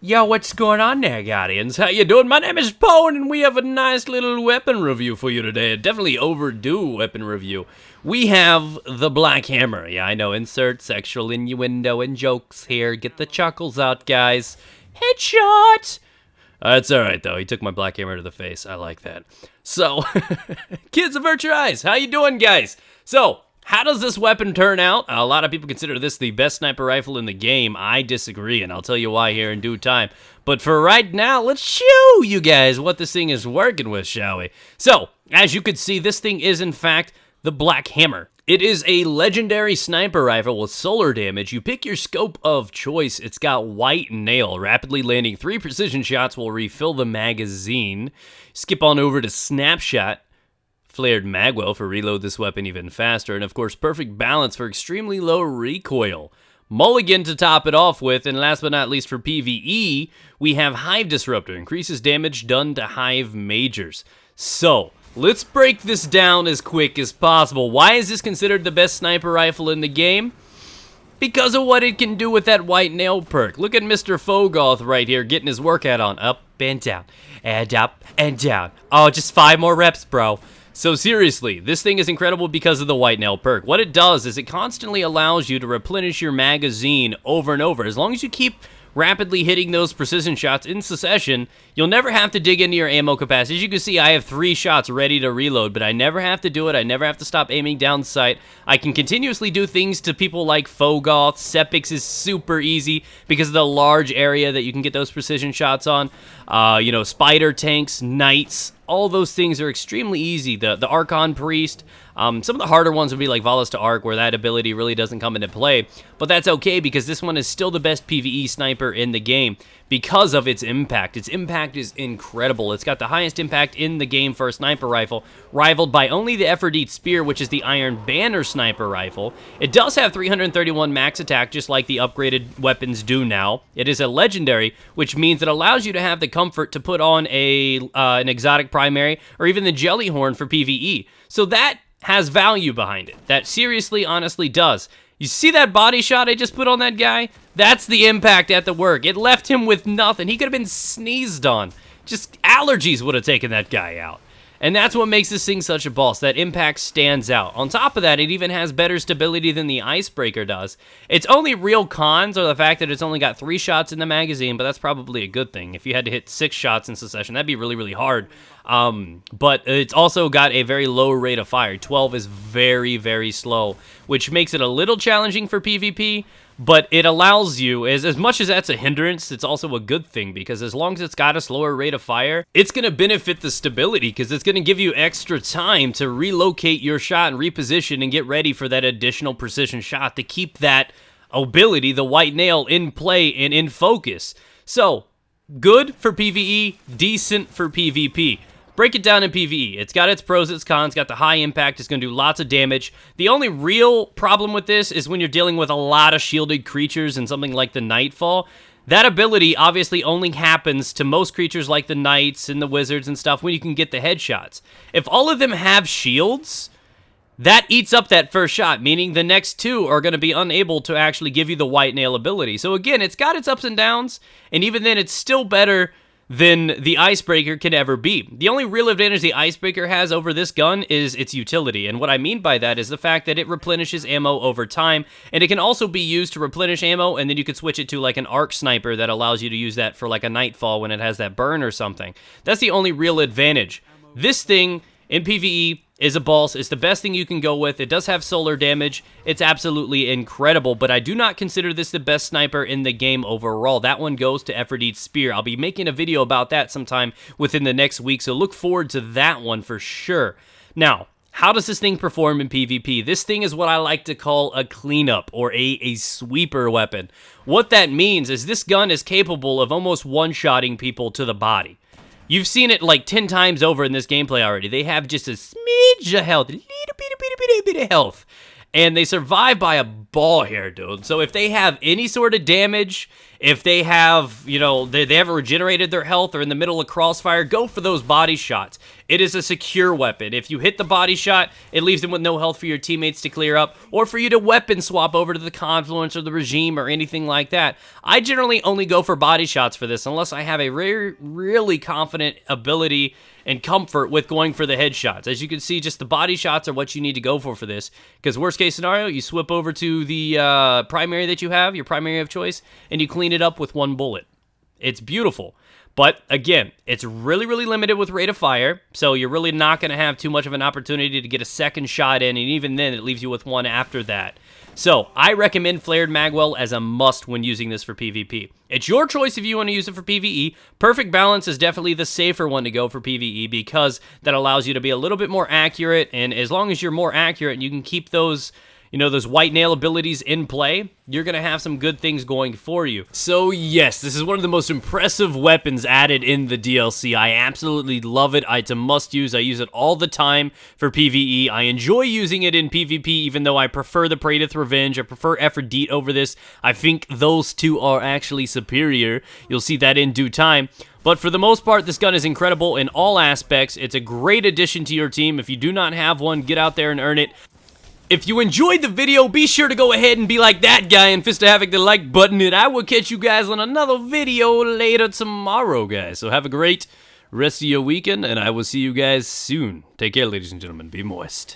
Yo, what's going on there, Guardians? How you doing? My name is Poe, and we have a nice little weapon review for you today. A definitely overdue weapon review. We have the Black Hammer. Yeah, I know, insert sexual innuendo and jokes here. Get the chuckles out, guys. Headshot! That's alright, though. He took my Black Hammer to the face. I like that. So, kids, avert your eyes. How you doing, guys? So, how does this weapon turn out? A lot of people consider this the best sniper rifle in the game. I disagree, and I'll tell you why here in due time. But for right now, let's show you guys what this thing is working with, shall we? So, as you can see, this thing is, in fact, the Black Hammer. It is a legendary sniper rifle with solar damage. You pick your scope of choice. It's got white nail. Rapidly landing 3 precision shots will refill the magazine. Skip on over to snapshot. Flared magwell for reload this weapon even faster, and of course perfect balance for extremely low recoil. Mulligan to top it off with, and last but not least for PvE, we have Hive Disruptor, increases damage done to Hive Majors. So, let's break this down as quick as possible. Why is this considered the best sniper rifle in the game? Because of what it can do with that white nail perk. Look at Mr. Fogoth right here getting his workout on. Up and down, and up and down. Oh, just 5 more reps, bro. So seriously, this thing is incredible because of the white nail perk. What it does is it constantly allows you to replenish your magazine over and over. As long as you keep rapidly hitting those precision shots in succession, you'll never have to dig into your ammo capacity. As you can see, I have 3 shots ready to reload, but I never have to do it. I never have to stop aiming down sight. I can continuously do things to people like Fogoth. Sepix is super easy because of the large area that you can get those precision shots on. You know, spider tanks, knights, all those things are extremely easy. The Archon Priest, some of the harder ones would be like Valas to Arc, where that ability really doesn't come into play. But that's okay, because this one is still the best PvE sniper in the game because of its impact. Its impact is incredible. It's got the highest impact in the game for a sniper rifle, rivaled by only the Ephrodite Spear, which is the Iron Banner sniper rifle. It does have 331 max attack, just like the upgraded weapons do now. It is a legendary, which means it allows you to have the comfort to put on an exotic primary, or even the Jelly Horn for PvE. So that has value behind it. That seriously, honestly does. You see that body shot I just put on that guy? That's the impact at the work. It left him with nothing. He could have been sneezed on. Just allergies would have taken that guy out. And that's what makes this thing such a boss. That impact stands out. On top of that, it even has better stability than the Icebreaker does. Its only real cons are the fact that it's only got 3 shots in the magazine, but that's probably a good thing. If you had to hit 6 shots in succession, that'd be really, really hard. But it's also got a very low rate of fire. 12 is very, very slow, which makes it a little challenging for PvP. But it allows you, as much as that's a hindrance, it's also a good thing, because as long as it's got a slower rate of fire, it's going to benefit the stability, because it's going to give you extra time to relocate your shot and reposition and get ready for that additional precision shot to keep that ability, the white nail, in play and in focus. So, good for PvE, decent for PvP. Break it down in PvE. It's got its pros, its cons, got the high impact, it's going to do lots of damage. The only real problem with this is when you're dealing with a lot of shielded creatures and something like the Nightfall. That ability obviously only happens to most creatures like the Knights and the Wizards and stuff when you can get the headshots. If all of them have shields, that eats up that first shot, meaning the next 2 are going to be unable to actually give you the white nail ability. So again, it's got its ups and downs, and even then it's still better than the Icebreaker can ever be. The only real advantage the Icebreaker has over this gun is its utility, and what I mean by that is the fact that it replenishes ammo over time, and it can also be used to replenish ammo, and then you could switch it to like an arc sniper that allows you to use that for like a Nightfall when it has that burn or something. That's the only real advantage. This thing in PvE is a boss. It's the best thing you can go with. It does have solar damage. It's absolutely incredible, but I do not consider this the best sniper in the game overall. That one goes to Ephrodite's Spear. I'll be making a video about that sometime within the next week, so look forward to that one for sure. Now, how does this thing perform in PvP? This thing is what I like to call a cleanup, or a sweeper weapon. What that means is this gun is capable of almost one-shotting people to the body. You've seen it like 10 times over in this gameplay already. They have just a smidge of health, a little bit of health, and they survive by a ball here, dude. So if they have any sort of damage, If they have, you know, they haven't regenerated their health or in the middle of crossfire, go for those body shots. It is a secure weapon. If you hit the body shot, it leaves them with no health for your teammates to clear up, or for you to weapon swap over to the Confluence or the Regime or anything like that. I generally only go for body shots for this, unless I have a really confident ability and comfort with going for the headshots. As you can see, just the body shots are what you need to go for this, because worst case scenario, you swip over to the primary that you have, your primary of choice, and you clean it up with one bullet. It's beautiful. But again, it's really limited with rate of fire, so you're really not going to have too much of an opportunity to get a second shot in, and even then, it leaves you with one after that. So, I recommend Flared Magwell as a must when using this for PvP. It's your choice if you want to use it for PvE. Perfect Balance is definitely the safer one to go for PvE, because that allows you to be a little bit more accurate, and as long as you're more accurate and you can keep those, you know, those white nail abilities in play, you're going to have some good things going for you. So yes, this is one of the most impressive weapons added in the DLC. I absolutely love it. It's a must use. I use it all the time for PvE. I enjoy using it in PvP, even though I prefer the Praedyth Revenge. I prefer Aphrodite over this. I think those two are actually superior. You'll see that in due time. But for the most part, this gun is incredible in all aspects. It's a great addition to your team. If you do not have one, get out there and earn it. If you enjoyed the video, be sure to go ahead and be like that guy and Fist of Havoc the like button, and I will catch you guys on another video later tomorrow, guys. So have a great rest of your weekend, and I will see you guys soon. Take care, ladies and gentlemen. Be moist.